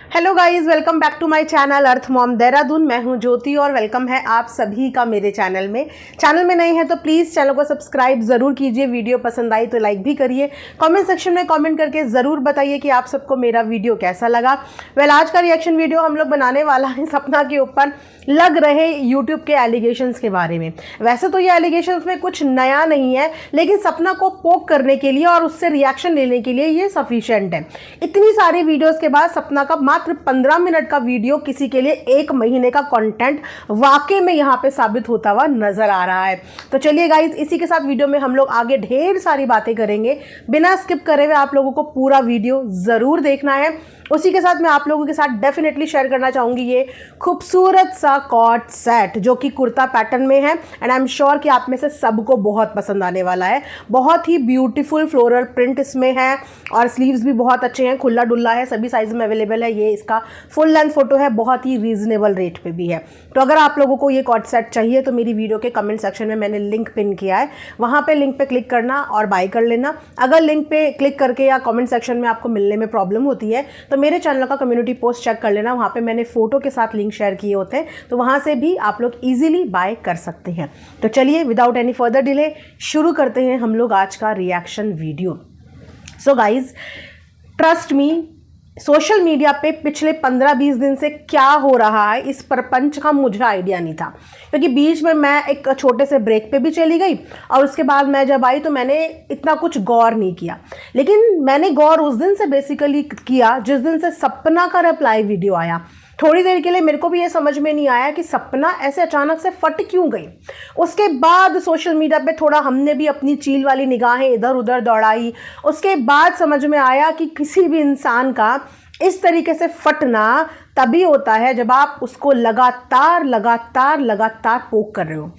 Hello guys, welcome back to my channel Earth Mom Dehradun. मैं हूं ज्योति और वेलकम है आप सभी का मेरे चैनल में नए हैं तो प्लीज़ चैनल को सब्सक्राइब ज़रूर कीजिए। वीडियो पसंद आई तो लाइक भी करिए। कमेंट सेक्शन में कमेंट करके ज़रूर बताइए कि आप सबको मेरा वीडियो कैसा लगा। आज का रिएक्शन वीडियो हम लोग बनाने वाला है सपना के ऊपर लग रहे यूट्यूब के एलिगेशंस के बारे में। वैसे तो ये एलिगेशंस में कुछ नया नहीं है, लेकिन सपना को पोक करने के लिए और उससे रिएक्शन लेने के लिए ये सफिशिएंट है। इतनी सारी वीडियोस के बाद सपना का मात्र 15 मिनट का वीडियो किसी के लिए 1 महीने का कंटेंट वाकई में यहाँ पे साबित होता हुआ नजर आ रहा है। तो चलिए गाइज, इसी के साथ वीडियो में हम लोग आगे ढेर सारी बातें करेंगे। बिना स्किप करे हुए आप लोगों को पूरा वीडियो जरूर देखना है। उसी के साथ मैं आप लोगों के साथ डेफिनेटली शेयर करना चाहूंगी ये खूबसूरत सा कॉट सेट जो कि कुर्ता पैटर्न में है एंड आई एम श्योर कि आप में से सबको बहुत पसंद आने वाला है। बहुत ही ब्यूटीफुल फ्लोरल प्रिंट इसमें है और स्लीव्स भी बहुत अच्छे हैं, खुला डुल्ला है, सभी साइज में अवेलेबल है। ये इसका फुल लेंथ फोटो है, बहुत ही रीजनेबल रेट पे भी है। तो अगर आप लोगों को ये कॉट सेट चाहिए तो मेरी वीडियो के कमेंट सेक्शन में मैंने लिंक पिन किया है, वहाँ पे लिंक पे क्लिक करना और बाय कर लेना। अगर लिंक पे क्लिक करके या कमेंट सेक्शन में आपको मिलने में प्रॉब्लम होती है तो मेरे चैनल का कम्युनिटी पोस्ट चेक कर लेना, वहाँ पे मैंने फोटो के साथ लिंक शेयर किए होते हैं, तो वहाँ से भी आप लोग इजीली बाय कर सकते हैं। तो चलिए विदाउट एनी फर्दर डिले शुरू करते हैं हम लोग आज का reaction video. So guys, trust me, social media पे पिछले 15-20 दिन से क्या हो रहा है इस प्रपंच का मुझे आइडिया नहीं था, क्योंकि बीच में मैं एक छोटे से ब्रेक पे भी चली गई और उसके बाद मैं जब आई तो मैंने इतना कुछ गौर नहीं किया। लेकिन मैंने गौर उस दिन से बेसिकली किया जिस दिन से सपना का रिप्लाई वीडियो आया। थोड़ी देर के लिए मेरे को भी ये समझ में नहीं आया कि सपना ऐसे अचानक से फट क्यों गई। उसके बाद सोशल मीडिया पे थोड़ा हमने भी अपनी चील वाली निगाहें इधर उधर दौड़ाई। उसके बाद समझ में आया कि किसी भी इंसान का इस तरीके से फटना तभी होता है जब आप उसको लगातार लगातार लगातार पोक कर रहे हो।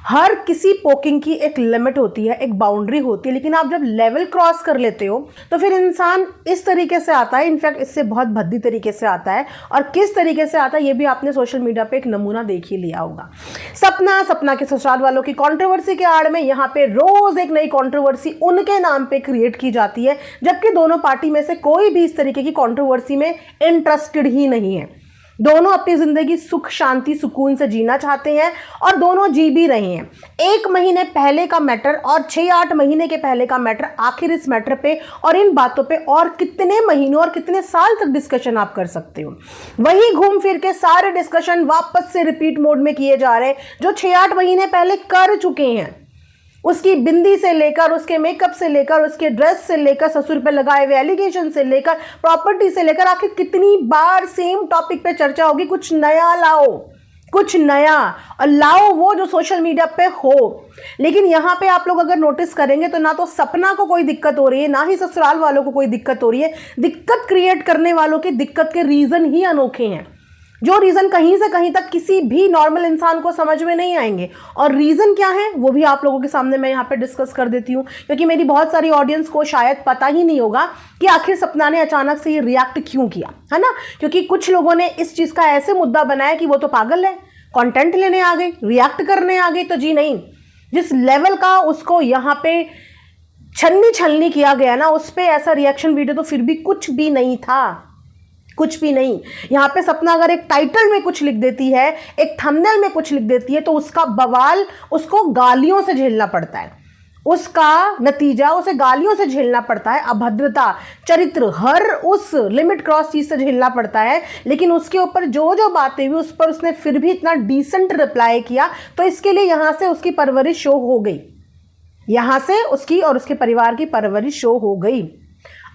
हर किसी पोकिंग की एक लिमिट होती है, एक बाउंड्री होती है, लेकिन आप जब लेवल क्रॉस कर लेते हो तो फिर इंसान इस तरीके से आता है। इनफैक्ट इससे बहुत भद्दी तरीके से आता है, और किस तरीके से आता है ये भी आपने सोशल मीडिया पे एक नमूना देख ही लिया होगा। सपना के ससुराल वालों की कंट्रोवर्सी के आड़ में यहाँ पे रोज एक नई कंट्रोवर्सी उनके नाम पे क्रिएट की जाती है, जबकि दोनों पार्टी में से कोई भी इस तरीके की कंट्रोवर्सी में इंटरेस्टेड ही नहीं है। दोनों अपनी जिंदगी सुख शांति सुकून से जीना चाहते हैं और दोनों जी भी रहे हैं। 1 महीने पहले का मैटर और 6-8 महीने के पहले का मैटर, आखिर इस मैटर पे और इन बातों पे और कितने महीनों और कितने साल तक डिस्कशन आप कर सकते हो। वही घूम फिर के सारे डिस्कशन वापस से रिपीट मोड में किए जा रहे हैं जो 6-8 महीने पहले कर चुके हैं। उसकी बिंदी से लेकर, उसके मेकअप से लेकर, उसके ड्रेस से लेकर, ससुर पे लगाए हुए एलिगेशन से लेकर, प्रॉपर्टी से लेकर, आखिर कितनी बार सेम टॉपिक पे चर्चा होगी। कुछ नया लाओ, कुछ नया, और लाओ वो जो सोशल मीडिया पे हो। लेकिन यहाँ पे आप लोग अगर नोटिस करेंगे तो ना तो सपना को कोई दिक्कत हो रही है, ना ही ससुराल वालों को कोई दिक्कत हो रही है। दिक्कत क्रिएट करने वालों की दिक्कत के रीजन ही अनोखे हैं, जो रीजन कहीं से कहीं तक किसी भी नॉर्मल इंसान को समझ में नहीं आएंगे। और रीजन क्या है वो भी आप लोगों के सामने मैं यहाँ पे डिस्कस कर देती हूँ, क्योंकि मेरी बहुत सारी ऑडियंस को शायद पता ही नहीं होगा कि आखिर सपना ने अचानक से ये रिएक्ट क्यों किया, है ना। क्योंकि कुछ लोगों ने इस चीज का ऐसे मुद्दा बनाया कि वो तो पागल है, कंटेंट लेने आ गई, रिएक्ट करने आ गई। तो जी नहीं, जिस लेवल का उसको यहाँ पे छलनी छलनी किया गया ना, उस पर ऐसा रिएक्शन वीडियो तो फिर भी कुछ भी नहीं था, कुछ भी नहीं। यहाँ पे सपना अगर एक टाइटल में कुछ लिख देती है, एक थंबनेल में कुछ लिख देती है, तो उसका बवाल उसको गालियों से झेलना पड़ता है। उसका नतीजा उसे गालियों से झेलना पड़ता है, अभद्रता, चरित्र, हर उस लिमिट क्रॉस चीज से झेलना पड़ता है। लेकिन उसके ऊपर जो जो बातें हुई उस पर उसने फिर भी इतना डिसेंट रिप्लाई किया, तो इसके लिए यहाँ से उसकी परवरिश शो हो गई, यहाँ से उसकी और उसके परिवार की परवरिश शो हो गई।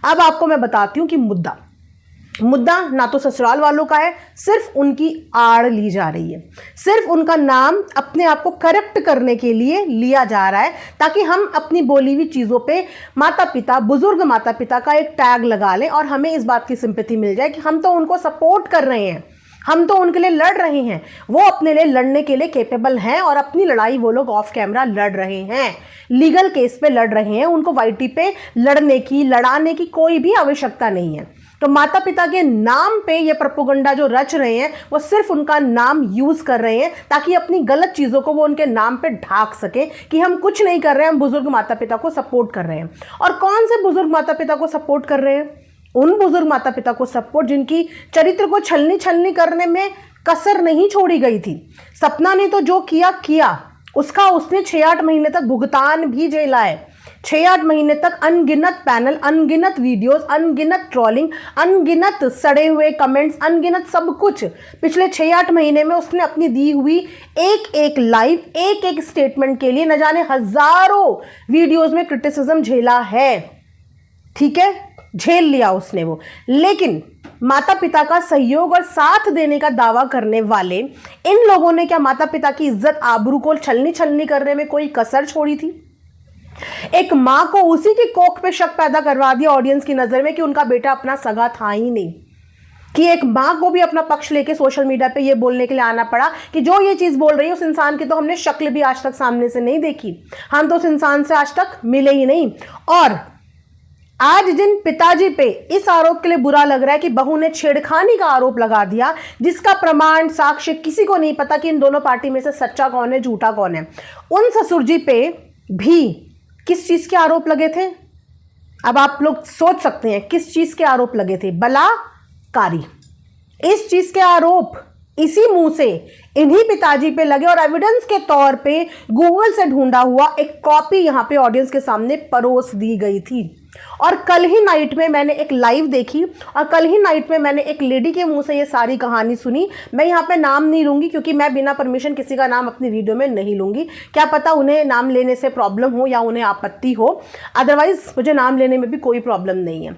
अब आपको मैं बताती हूँ कि मुद्दा ना तो ससुराल वालों का है, सिर्फ उनकी आड़ ली जा रही है। सिर्फ उनका नाम अपने आप को करेक्ट करने के लिए लिया जा रहा है, ताकि हम अपनी बोली हुई चीज़ों पे माता पिता, बुजुर्ग माता पिता का एक टैग लगा लें और हमें इस बात की सिंपैथी मिल जाए कि हम तो उनको सपोर्ट कर रहे हैं, हम तो उनके लिए लड़ रहे हैं, वो अपने लिए लड़ने के लिए कैपेबल हैं और अपनी लड़ाई वो लोग ऑफ कैमरा लड़ रहे हैं, लीगल केस पे लड़ रहे हैं। उनको वाईटी पे लड़ाने की कोई भी आवश्यकता नहीं है। तो माता पिता के नाम पे ये प्रोपेगेंडा जो रच रहे हैं वो सिर्फ उनका नाम यूज कर रहे हैं, ताकि अपनी गलत चीजों को वो उनके नाम पे ढाक सके कि हम कुछ नहीं कर रहे हैं, हम बुजुर्ग माता पिता को सपोर्ट कर रहे हैं। और कौन से बुजुर्ग माता पिता को सपोर्ट कर रहे हैं? उन बुजुर्ग माता पिता को सपोर्ट जिनकी चरित्र को छलनी छलनी करने में कसर नहीं छोड़ी गई थी। सपना ने तो जो किया किया, उसका उसने 6-8 महीने तक भुगतान भी झेला है। 6-8 महीने तक अनगिनत पैनल, अनगिनत वीडियोस, अनगिनत ट्रोलिंग, अनगिनत सड़े हुए कमेंट्स, अनगिनत सब कुछ पिछले 6-8 महीने में उसने अपनी दी हुई एक एक लाइव, एक एक स्टेटमेंट के लिए न जाने हजारों वीडियोस में क्रिटिसिज्म झेला है। ठीक है, झेल लिया उसने वो। लेकिन माता पिता का सहयोग और साथ देने का दावा करने वाले इन लोगों ने क्या माता पिता की इज्जत आबरू को छलनी छलनी करने में कोई कसर छोड़ी थी? एक मां को उसी की कोख पे शक पैदा करवा दिया ऑडियंस की नजर में कि उनका बेटा अपना सगा था ही नहीं, कि एक मां को भी अपना पक्ष लेके सोशल मीडिया पे ये बोलने के लिए आना पड़ा कि जो ये चीज बोल रही है उस इंसान की तो हमने शक्ल भी आज तक सामने से नहीं देखी, हम तो उस इंसान से आज तक मिले ही नहीं। और आज जिन पिताजी पे इस आरोप के लिए बुरा लग रहा है कि बहू ने छेड़खानी का आरोप लगा दिया, जिसका प्रमाण साक्ष्य किसी को नहीं पता कि इन दोनों पार्टी में से सच्चा कौन है झूठा कौन है, उन ससुर जी पे भी किस चीज के आरोप लगे थे? अब आप लोग सोच सकते हैं किस चीज के आरोप लगे थे? बलात्कारी। इस चीज के आरोप इसी मुंह से इन्हीं पिताजी पे लगे और एविडेंस के तौर पे गूगल से ढूंढा हुआ एक कॉपी यहां पे ऑडियंस के सामने परोस दी गई थी। और कल ही नाइट में मैंने एक लाइव देखी और कल ही नाइट में मैंने एक लेडी के मुंह से ये सारी कहानी सुनी। मैं यहाँ पे नाम नहीं लूंगी क्योंकि मैं बिना परमिशन किसी का नाम अपनी वीडियो में नहीं लूंगी। क्या पता उन्हें नाम लेने से प्रॉब्लम हो या उन्हें आपत्ति हो, अदरवाइज मुझे नाम लेने में भी कोई प्रॉब्लम नहीं है।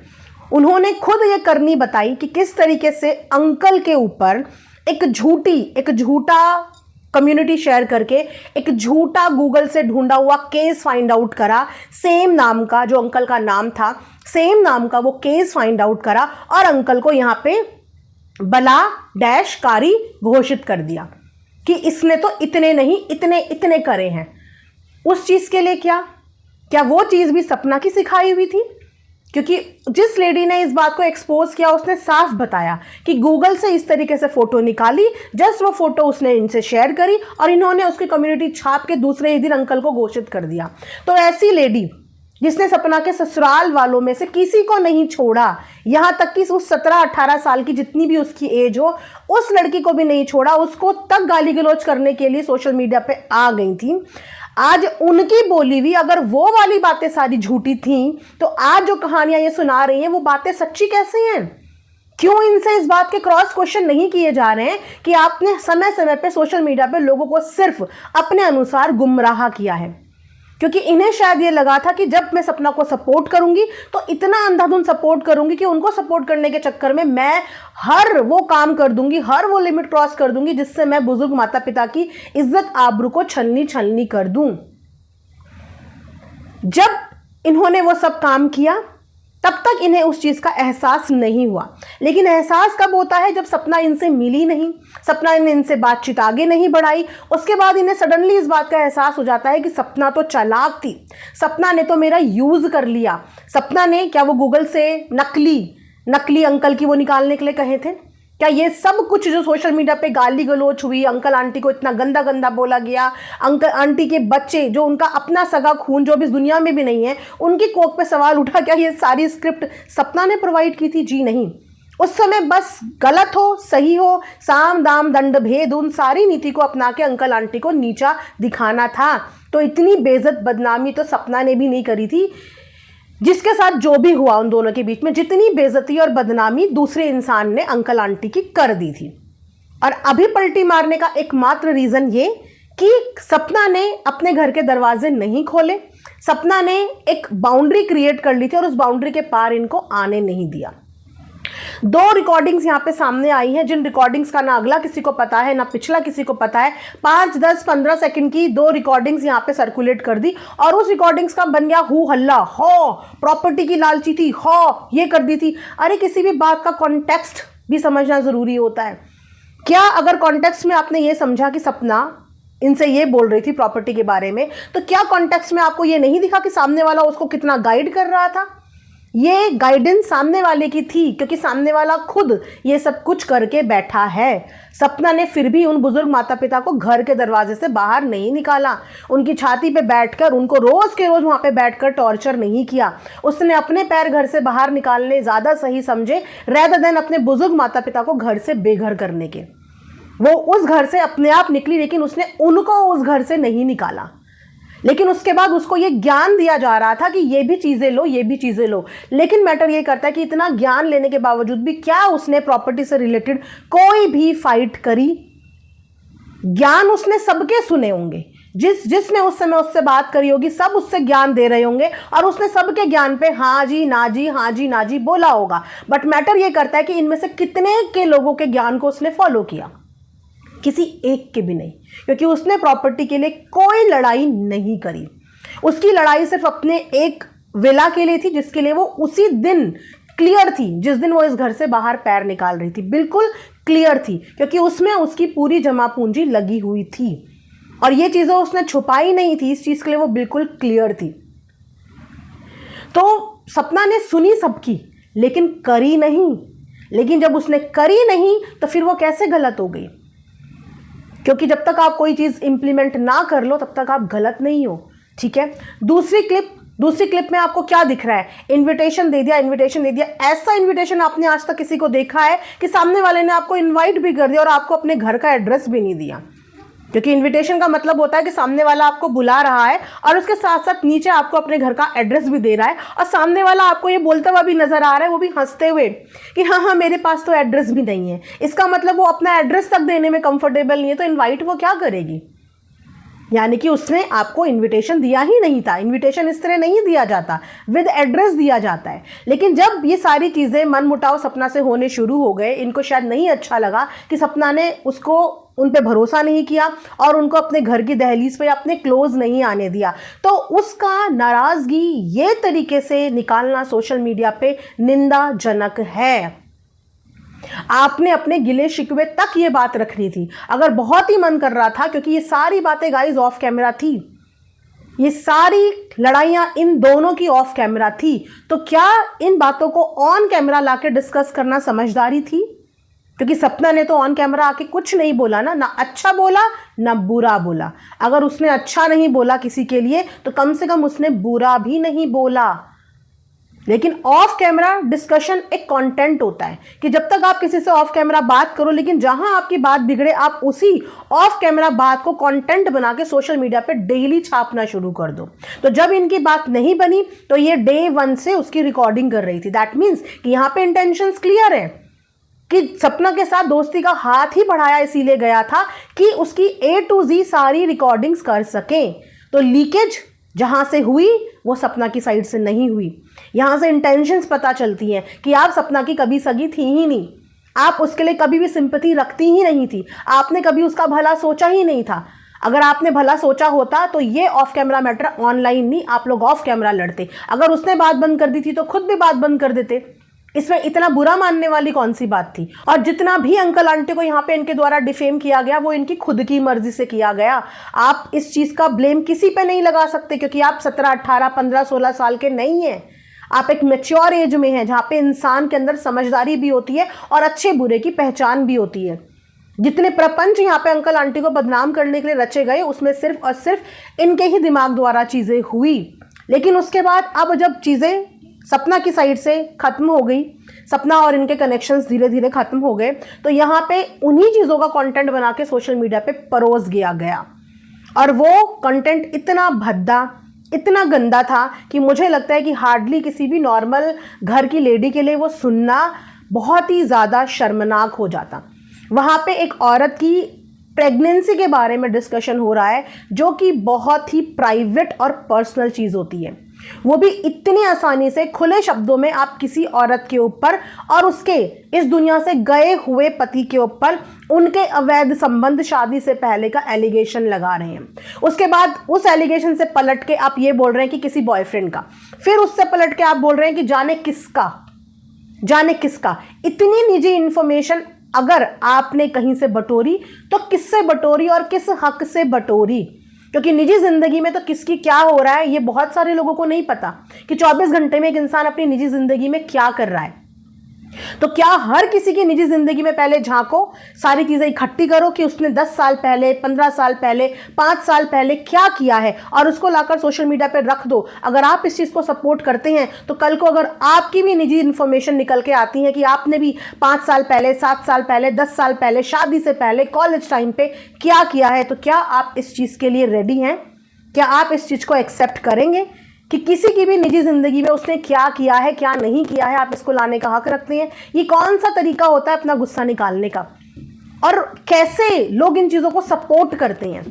उन्होंने खुद ये करनी बताई कि किस तरीके से अंकल के ऊपर एक झूठा कम्युनिटी शेयर करके एक झूठा गूगल से ढूंढा हुआ केस फाइंड आउट करा, सेम नाम का जो अंकल का नाम था, सेम नाम का वो केस फाइंड आउट करा और अंकल को यहाँ पे बलात्कारी घोषित कर दिया कि इसने तो इतने नहीं इतने करे हैं। उस चीज के लिए क्या वो चीज भी सपना की सिखाई हुई थी? क्योंकि जिस लेडी ने इस बात को एक्सपोज किया उसने साफ बताया कि गूगल से इस तरीके से फोटो निकाली, जस्ट वो फोटो उसने इनसे शेयर करी और इन्होंने उसकी कम्युनिटी छाप के दूसरे ही दिन अंकल को घोषित कर दिया। तो ऐसी लेडी जिसने सपना के ससुराल वालों में से किसी को नहीं छोड़ा, यहां तक कि उस 17-18 साल की जितनी भी उसकी एज हो उस लड़की को भी नहीं छोड़ा, उसको तक गाली गलौज करने के लिए सोशल मीडिया पे आ गई थी। आज उनकी बोली हुई अगर वो वाली बातें सारी झूठी थी तो आज जो कहानियां ये सुना रही हैं वो बातें सच्ची कैसे हैं? क्यों इनसे इस बात के क्रॉस क्वेश्चन नहीं किए जा रहे हैं कि आपने समय समय पे सोशल मीडिया पे लोगों को सिर्फ अपने अनुसार गुमराह किया है? क्योंकि इन्हें शायद ये लगा था कि जब मैं सपना को सपोर्ट करूंगी तो इतना अंधाधुंध सपोर्ट करूंगी कि उनको सपोर्ट करने के चक्कर में मैं हर वो काम कर दूंगी, हर वो लिमिट क्रॉस कर दूंगी जिससे मैं बुजुर्ग माता पिता की इज्जत आबरू को छलनी छलनी कर दूं। जब इन्होंने वो सब काम किया तब तक इन्हें उस चीज का एहसास नहीं हुआ, लेकिन एहसास कब होता है? जब सपना इनसे मिली नहीं, सपना ने इनसे बातचीत आगे नहीं बढ़ाई, उसके बाद इन्हें सडनली इस बात का एहसास हो जाता है कि सपना तो चालाक थी, सपना ने तो मेरा यूज कर लिया। सपना ने क्या वो गूगल से नकली अंकल की वो निकालने के लिए कहे थे? क्या ये सब कुछ जो सोशल मीडिया पे गाली गलौच हुई, अंकल आंटी को इतना गंदा गंदा बोला गया, अंकल आंटी के बच्चे जो उनका अपना सगा खून जो भी इस दुनिया में भी नहीं है उनकी कोख पे सवाल उठा, क्या ये सारी स्क्रिप्ट सपना ने प्रोवाइड की थी? जी नहीं। उस समय बस गलत हो सही हो, साम दाम दंड भेद, उन सारी नीति को अपना के अंकल आंटी को नीचा दिखाना था। तो इतनी बेइज्जत बदनामी तो सपना ने भी नहीं करी थी। जिसके साथ जो भी हुआ उन दोनों के बीच में, जितनी बेइज्जती और बदनामी दूसरे इंसान ने अंकल आंटी की कर दी थी। और अभी पलटी मारने का एकमात्र रीजन ये कि सपना ने अपने घर के दरवाजे नहीं खोले, सपना ने एक बाउंड्री क्रिएट कर ली थी और उस बाउंड्री के पार इनको आने नहीं दिया। 2 रिकॉर्डिंग्स यहाँ पे सामने आई हैं, जिन रिकॉर्डिंग्स का ना अगला किसी को पता है ना पिछला किसी को पता है। 5, 10, 15 सेकंड की 2 रिकॉर्डिंग्स यहाँ पे सर्कुलेट कर दी और उस रिकॉर्डिंग्स का बन गया हू हल्ला, हो प्रॉपर्टी की लालची थी, हो ये कर दी थी। अरे किसी भी बात का कॉन्टेक्स्ट भी समझना जरूरी होता है। क्या अगर कॉन्टेक्स्ट में आपने ये समझा कि सपना इनसे ये बोल रही थी प्रॉपर्टी के बारे में, तो क्या कॉन्टेक्स्ट में आपको ये नहीं दिखा कि सामने वाला उसको कितना गाइड कर रहा था? ये गाइडेंस सामने वाले की थी, क्योंकि सामने वाला खुद ये सब कुछ करके बैठा है। सपना ने फिर भी उन बुजुर्ग माता पिता को घर के दरवाजे से बाहर नहीं निकाला, उनकी छाती पे बैठकर उनको रोज के रोज वहां पे बैठकर टॉर्चर नहीं किया। उसने अपने पैर घर से बाहर निकालने ज्यादा सही समझे रेदर देन अपने बुजुर्ग माता पिता को घर से बेघर करने के। वो उस घर से अपने आप निकली, लेकिन उसने उनको उस घर से नहीं निकाला। लेकिन उसके बाद उसको ये ज्ञान दिया जा रहा था कि ये भी चीजें लो, ये भी चीजें लो। लेकिन मैटर ये करता है कि इतना ज्ञान लेने के बावजूद भी क्या उसने प्रॉपर्टी से रिलेटेड कोई भी फाइट करी? ज्ञान उसने सबके सुने होंगे, जिसने उस समय उससे बात करी होगी सब उससे ज्ञान दे रहे होंगे और उसने सबके ज्ञान पे हाँ जी ना जी, हाँ जी ना जी बोला होगा। बट मैटर ये करता है कि इनमें से कितने के लोगों के ज्ञान को उसने फॉलो किया? किसी एक के भी नहीं, क्योंकि उसने प्रॉपर्टी के लिए कोई लड़ाई नहीं करी। उसकी लड़ाई सिर्फ अपने एक विला के लिए थी, जिसके लिए वो उसी दिन क्लियर थी, जिस दिन वो इस घर से बाहर पैर निकाल रही थी, बिल्कुल क्लियर थी, क्योंकि उसमें उसकी पूरी जमा पूंजी लगी हुई थी और ये चीजें उसने छुपाई नहीं थी। इस चीज के लिए वो बिल्कुल क्लियर थी। तो सपना ने सुनी सबकी, लेकिन करी नहीं। लेकिन जब उसने करी नहीं तो फिर वो कैसे गलत हो गई? क्योंकि जब तक आप कोई चीज इंप्लीमेंट ना कर लो तब तक आप गलत नहीं हो। ठीक है, दूसरी क्लिप में आपको क्या दिख रहा है? इनविटेशन दे दिया, इनविटेशन दे दिया। ऐसा इनविटेशन आपने आज तक किसी को देखा है कि सामने वाले ने आपको इनवाइट भी कर दिया और आपको अपने घर का एड्रेस भी नहीं दिया? क्योंकि इनविटेशन का मतलब होता है कि सामने वाला आपको बुला रहा है और उसके साथ साथ नीचे आपको अपने घर का एड्रेस भी दे रहा है और सामने वाला आपको ये बोलता हुआ भी नजर आ रहा है, वो भी हंसते हुए, कि हाँ हाँ मेरे पास तो एड्रेस भी नहीं है। इसका मतलब वो अपना एड्रेस तक देने में कंफर्टेबल नहीं है, तो इनवाइट वो क्या करेगी? यानी कि उसने आपको इनविटेशन दिया ही नहीं था। इनविटेशन इस तरह नहीं दिया जाता, विद एड्रेस दिया जाता है। लेकिन जब ये सारी चीज़ें मनमुटाव सपना से होने शुरू हो गए, इनको शायद नहीं अच्छा लगा कि सपना ने उसको उन पे भरोसा नहीं किया और उनको अपने घर की दहलीज पे अपने क्लोज नहीं आने दिया, तो उसका नाराज़गी ये तरीके से निकालना सोशल मीडिया पे निंदाजनक है। आपने अपने गिले शिकवे तक ये बात रखनी थी, अगर बहुत ही मन कर रहा था, क्योंकि ये सारी बातें गाइस ऑफ कैमरा थी, ये सारी लड़ाइयां इन दोनों की ऑफ कैमरा थी, तो क्या इन बातों को ऑन कैमरा लाके डिस्कस करना समझदारी थी? क्योंकि सपना ने तो ऑन कैमरा आके कुछ नहीं बोला ना अच्छा बोला ना बुरा बोला। अगर उसने अच्छा नहीं बोला किसी के लिए तो कम से कम उसने बुरा भी नहीं बोला। लेकिन ऑफ कैमरा डिस्कशन एक कंटेंट होता है कि जब तक आप किसी से ऑफ कैमरा बात करो, लेकिन जहां आपकी बात बिगड़े आप उसी ऑफ कैमरा बात को कंटेंट बना के सोशल मीडिया पे डेली छापना शुरू कर दो। तो जब इनकी बात नहीं बनी तो ये डे 1 से उसकी रिकॉर्डिंग कर रही थी। दैट मीन्स कि यहां पे इंटेंशंस क्लियर है कि सपना के साथ दोस्ती का हाथ ही बढ़ाया इसीलिए गया था कि उसकी A to Z सारी रिकॉर्डिंग्स कर सके। तो लीकेज जहां से हुई वो सपना की साइड से नहीं हुई। यहां से इंटेंशंस पता चलती हैं कि आप सपना की कभी सगी थी ही नहीं, आप उसके लिए कभी भी सिंपैथी रखती ही नहीं थी, आपने कभी उसका भला सोचा ही नहीं था। अगर आपने भला सोचा होता तो ये ऑफ कैमरा मैटर ऑनलाइन नहीं, आप लोग ऑफ कैमरा लड़ते। अगर उसने बात बंद कर दी थी तो खुद भी बात बंद कर देते। इसमें इतना बुरा मानने वाली कौन सी बात थी? और जितना भी अंकल आंटी को यहाँ पे इनके द्वारा डिफेम किया गया वो इनकी खुद की मर्जी से किया गया। आप इस चीज का ब्लेम किसी पे नहीं लगा सकते, क्योंकि आप 17, 18, 15, 16 साल के नहीं हैं। आप एक मैच्योर एज में हैं जहाँ पे इंसान के अंदर समझदारी भी होती है और अच्छे बुरे की पहचान भी होती है। जितने प्रपंच यहाँ पे अंकल आंटी को बदनाम करने के लिए रचे गए उसमें सिर्फ और सिर्फ इनके ही दिमाग द्वारा चीजें हुई। लेकिन उसके बाद अब जब चीजें सपना की साइड से खत्म हो गई, सपना और इनके कनेक्शंस धीरे धीरे खत्म हो गए, तो यहाँ पे उन्हीं चीज़ों का कंटेंट बना के सोशल मीडिया पे परोस गया और वो कंटेंट इतना भद्दा, इतना गंदा था कि मुझे लगता है कि हार्डली किसी भी नॉर्मल घर की लेडी के लिए वो सुनना बहुत ही ज़्यादा शर्मनाक हो जाता। वहाँ पे एक औरत की प्रेगनेंसी के बारे में डिस्कशन हो रहा है, जो कि बहुत ही प्राइवेट और पर्सनल चीज़ होती है। वो भी इतनी आसानी से खुले शब्दों में आप किसी औरत के ऊपर और उसके इस दुनिया से गए हुए पति के ऊपर उनके अवैध संबंध शादी से पहले का एलिगेशन लगा रहे हैं। उसके बाद उस एलिगेशन से पलट के आप ये बोल रहे हैं कि किसी बॉयफ्रेंड का, फिर उससे पलट के आप बोल रहे हैं कि जाने किसका। इतनी निजी इंफॉर्मेशन अगर आपने कहीं से बटोरी तो किससे बटोरी और किस हक से बटोरी? क्योंकि निजी जिंदगी में तो किसकी क्या हो रहा है ये बहुत सारे लोगों को नहीं पता कि 24 घंटे में एक इंसान अपनी निजी जिंदगी में क्या कर रहा है। तो क्या हर किसी की निजी जिंदगी में पहले झांको, सारी चीजें इकट्ठी करो कि उसने 10 साल पहले, 15 साल पहले, 5 साल पहले क्या किया है और उसको लाकर सोशल मीडिया पर रख दो। अगर आप इस चीज को सपोर्ट करते हैं तो कल को अगर आपकी भी निजी इन्फॉर्मेशन निकल के आती है कि आपने भी 5 साल पहले, 7 साल पहले, 10 साल पहले, शादी से पहले, कॉलेज टाइम पे क्या किया है, तो क्या आप इस चीज के लिए रेडी हैं? क्या आप इस चीज को एक्सेप्ट करेंगे कि किसी की भी निजी जिंदगी में उसने क्या किया है, क्या नहीं किया है, आप इसको लाने का हक रखते हैं? ये कौन सा तरीका होता है अपना गुस्सा निकालने का? और कैसे लोग इन चीजों को सपोर्ट करते हैं?